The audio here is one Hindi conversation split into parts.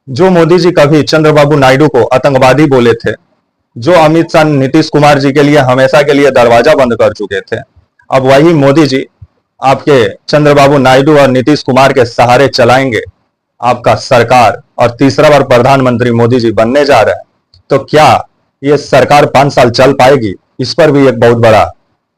जो मोदी जी कभी चंद्रबाबू नायडू को आतंकवादी बोले थे, जो अमित शाह नीतीश कुमार जी के लिए हमेशा के लिए दरवाजा बंद कर चुके थे, अब वही मोदी जी आपके चंद्रबाबू नायडू और नीतीश कुमार के सहारे चलाएंगे आपका सरकार और तीसरा बार प्रधानमंत्री मोदी जी बनने जा रहे हैं। तो क्या ये सरकार 5 साल चल पाएगी? इस पर भी एक बहुत बड़ा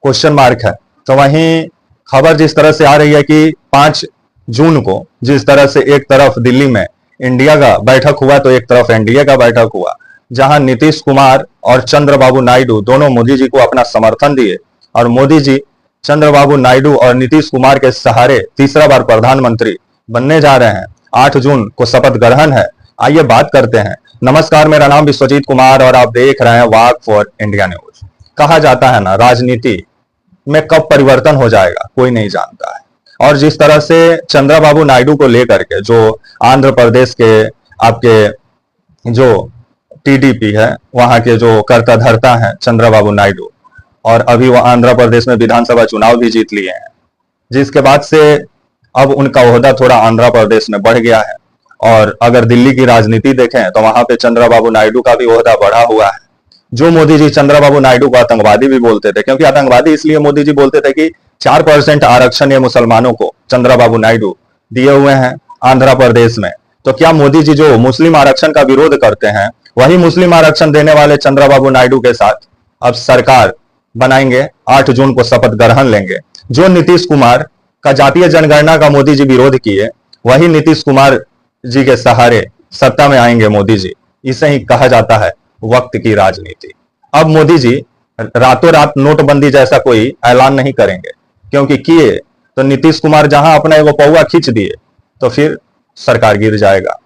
क्वेश्चन मार्क है। तो वहीं खबर जिस तरह से आ रही है कि 5 जून को जिस तरह से एक तरफ दिल्ली में इंडिया का बैठक हुआ तो एक तरफ एनडीए का बैठक हुआ, जहां नीतीश कुमार और चंद्रबाबू नायडू दोनों मोदी जी को अपना समर्थन दिए और मोदी जी चंद्रबाबू नायडू और नीतीश कुमार के सहारे तीसरा बार प्रधानमंत्री बनने जा रहे हैं। 8 जून को शपथ ग्रहण है। आइए बात करते हैं। नमस्कार, मेरा नाम विश्वजीत कुमार और आप देख रहे हैं वाक फॉर इंडिया न्यूज। कहा जाता है ना, राजनीति में कब परिवर्तन हो जाएगा कोई नहीं जानता है। और जिस तरह से चंद्रबाबू नायडू को लेकर के जो आंध्र प्रदेश के आपके जो टीडीपी है, वहां के जो कर्ता धर्ता हैं चंद्रबाबू नायडू, और अभी वो आंध्र प्रदेश में विधानसभा चुनाव भी जीत लिए हैं, जिसके बाद से अब उनका ओहदा थोड़ा आंध्र प्रदेश में बढ़ गया है। और अगर दिल्ली की राजनीति देखें तो वहां पे चंद्रबाबू नायडू का भी ओहदा बढ़ा हुआ है। जो मोदी जी चंद्रबाबू नायडू को आतंकवादी भी बोलते थे, क्योंकि आतंकवादी इसलिए मोदी जी बोलते थे कि 4% आरक्षण ये मुसलमानों को चंद्रबाबू नायडू दिए हुए हैं आंध्र प्रदेश में। तो क्या मोदी जी जो मुस्लिम आरक्षण का विरोध करते हैं, वही मुस्लिम आरक्षण देने वाले चंद्रबाबू नायडू के साथ अब सरकार बनाएंगे? 8 जून को शपथ ग्रहण लेंगे। जो नीतीश कुमार का जातीय जनगणना का मोदी जी विरोध किए, वही नीतीश कुमार जी के सहारे सत्ता में आएंगे मोदी जी। इसे ही कहा जाता है वक्त की राजनीति। अब मोदी जी रातों रात नोटबंदी जैसा कोई ऐलान नहीं करेंगे, क्योंकि किए तो नीतीश कुमार जहां अपना एगो पौवा खींच दिए तो फिर सरकार गिर जाएगा।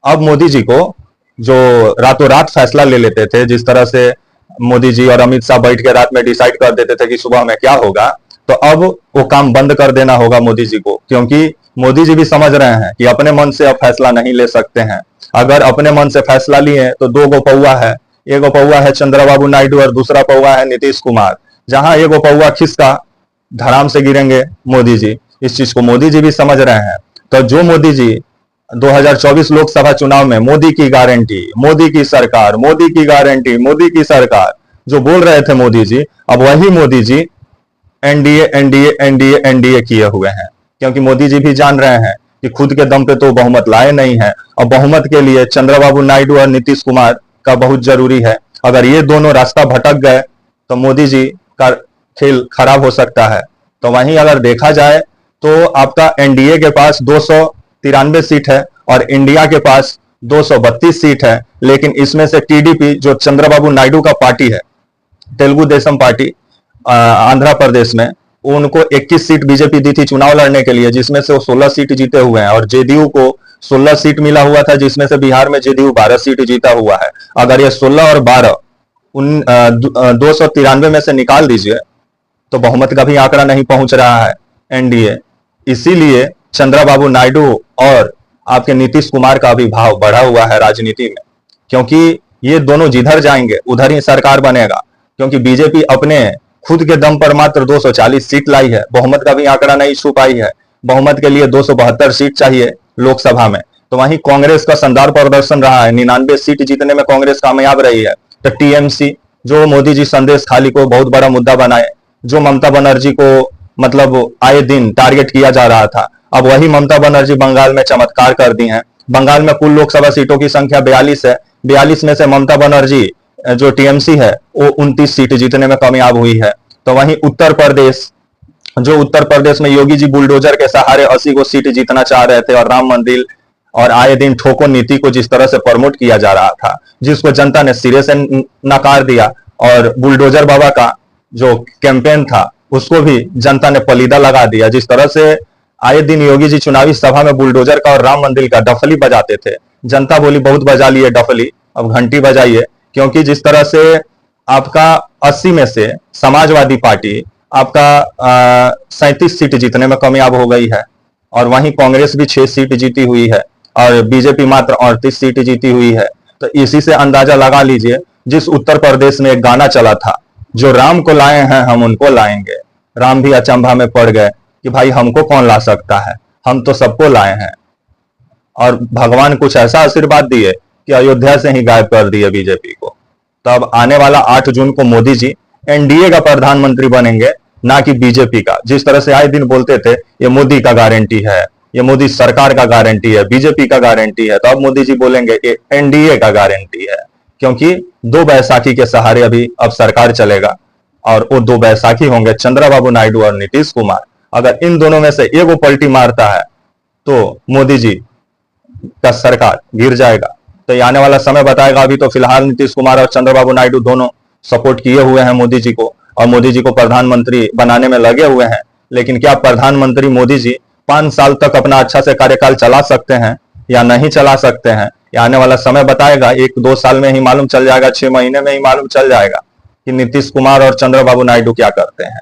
अब मोदी जी को जो रातों रात फैसला ले लेते थे, जिस तरह से मोदी जी और अमित शाह बैठ के रात में डिसाइड कर देते थे कि सुबह में क्या होगा, तो अब वो काम बंद कर देना होगा मोदी जी को, क्योंकि मोदी जी भी समझ रहे हैं कि अपने मन से अब फैसला नहीं ले सकते हैं। अगर अपने मन से फैसला लिए तो 2 पौवा है, एगो पौवा है चंद्रबाबू नायडू और दूसरा पौवा है नीतीश कुमार। जहां एगो पौवा खिसका धड़ाम से गिरेंगे मोदी जी। इस चीज को मोदी जी भी समझ रहे हैं। तो जो मोदी जी 2024 लोकसभा चुनाव में मोदी की गारंटी, मोदी की सरकार, मोदी की गारंटी, मोदी की सरकार जो बोल रहे थे मोदी जी, अब वही Modi ji NDA NDA NDA NDA किए हुए हैं, क्योंकि मोदी जी भी जान रहे हैं कि खुद के दम पे तो बहुमत लाए नहीं है। और बहुमत के लिए चंद्रबाबू नायडू और नीतीश कुमार का बहुत जरूरी है। अगर ये दोनों रास्ता भटक गए तो मोदी जी का खेल खराब हो सकता है। तो वहीं अगर देखा जाए तो आपका एनडीए के पास 293 सीट है और इंडिया के पास 232 सीट है। लेकिन इसमें से टीडीपी जो चंद्रबाबू नायडू का पार्टी है, तेलुगु देशम पार्टी आंध्र प्रदेश में, उनको 21 सीट बीजेपी दी थी चुनाव लड़ने के लिए, जिसमें से वो 16 सीट जीते हुए हैं। और जेडीयू को 16 सीट मिला हुआ था, जिसमें से बिहार में जेडीयू 12 सीट जीता हुआ है। अगर ये 16 और 12 293 में से निकाल दीजिए तो बहुमत का भी आंकड़ा नहीं पहुंच रहा है एनडीए। इसीलिए चंद्रबाबू नायडू और आपके नीतीश कुमार का भी भाव बढ़ा हुआ है राजनीति में, क्योंकि ये दोनों जिधर जाएंगे उधर ही सरकार बनेगा। क्योंकि बीजेपी अपने खुद के दम पर मात्र 240 सीट लाई है, बहुमत का भी आंकड़ा नहीं छू पाई है। बहुमत के लिए 272 सीट चाहिए लोकसभा में। तो वहीं कांग्रेस का शानदार प्रदर्शन रहा है, 99 सीट जीतने में कांग्रेस कामयाब रही है। तो टीएमसी जो मोदी जी संदेश खाली को बहुत बड़ा मुद्दा बनाए, जो ममता बनर्जी को मतलब आए दिन टारगेट किया जा रहा था, अब वही ममता बनर्जी बंगाल में चमत्कार कर दी हैं। बंगाल में कुल लोकसभा सीटों की संख्या 42 है। 42 में से ममता बनर्जी जो टीएमसी है वो 29 सीट जीतने में कामयाब हुई है। तो वहीं उत्तर प्रदेश में योगी जी बुलडोजर के सहारे 80 को सीट जीतना चाह रहे थे, और राम मंदिर और आए दिन ठोको नीति को जिस तरह से प्रमोट किया जा रहा था, जिसको जनता ने सिरे से नकार दिया, और बुलडोजर बाबा का जो कैंपेन था उसको भी जनता ने पलीदा लगा दिया। जिस तरह से आए दिन योगी जी चुनावी सभा में बुलडोजर का और राम मंदिर का डफली बजाते थे, जनता बोली बहुत बजा लिए डफली, अब घंटी बजाइए। क्योंकि जिस तरह से आपका 80 में से समाजवादी पार्टी आपका 37 सीट जीतने में कामयाब हो गई है, और वहीं कांग्रेस भी 6 सीट जीती हुई है, और बीजेपी मात्र 38 सीट जीती हुई है। तो इसी से अंदाजा लगा लीजिए, जिस उत्तर प्रदेश में एक गाना चला था, जो राम को लाए हैं हम उनको लाएंगे, राम भी अचंभा में पड़ गए कि भाई हमको कौन ला सकता है, हम तो सबको लाए हैं। और भगवान कुछ ऐसा आशीर्वाद दिए कि अयोध्या से ही गायब कर दिए बीजेपी को। तो अब आने वाला 8 जून को मोदी जी एनडीए का प्रधानमंत्री बनेंगे, ना कि बीजेपी का। जिस तरह से आए दिन बोलते थे ये मोदी का गारंटी है, ये मोदी सरकार का गारंटी है, बीजेपी का गारंटी है, तो अब मोदी जी बोलेंगे ये एनडीए का गारंटी है, क्योंकि 2 बैसाखी के सहारे अभी अब सरकार चलेगा और वो 2 बैसाखी होंगे चंद्रबाबू नायडू और नीतीश कुमार। अगर इन दोनों में से एक वो पलटी मारता है तो मोदी जी का सरकार गिर जाएगा। तो ये आने वाला समय बताएगा। अभी तो फिलहाल नीतीश कुमार और चंद्रबाबू नायडू दोनों सपोर्ट किए हुए हैं मोदी जी को और मोदी जी को प्रधानमंत्री बनाने में लगे हुए हैं। लेकिन क्या प्रधानमंत्री मोदी जी 5 साल तक अपना अच्छा से कार्यकाल चला सकते हैं या नहीं चला सकते हैं, ये आने वाला समय बताएगा। 1-2 साल में ही मालूम चल जाएगा, 6 महीने में ही मालूम चल जाएगा कि नीतीश कुमार और चंद्रबाबू नायडू क्या करते हैं।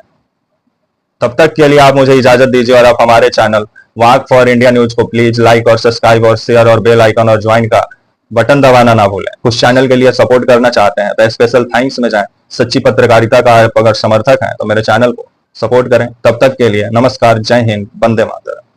तब तक के लिए आप मुझे इजाजत दीजिए और आप हमारे channel walk for India news को प्लीज लाइक और सब्सक्राइब और शेयर और बेल आइकन और ज्वाइन का बटन दबाना ना भूलें। कुछ चैनल के लिए सपोर्ट करना चाहते हैं तो स्पेशल थैंक्स में जाएं। सच्ची पत्रकारिता का आप अगर समर्थक हैं तो मेरे चैनल को सपोर्ट करें। तब तक के लिए नमस्कार, जय हिंद, वंदे मातरम।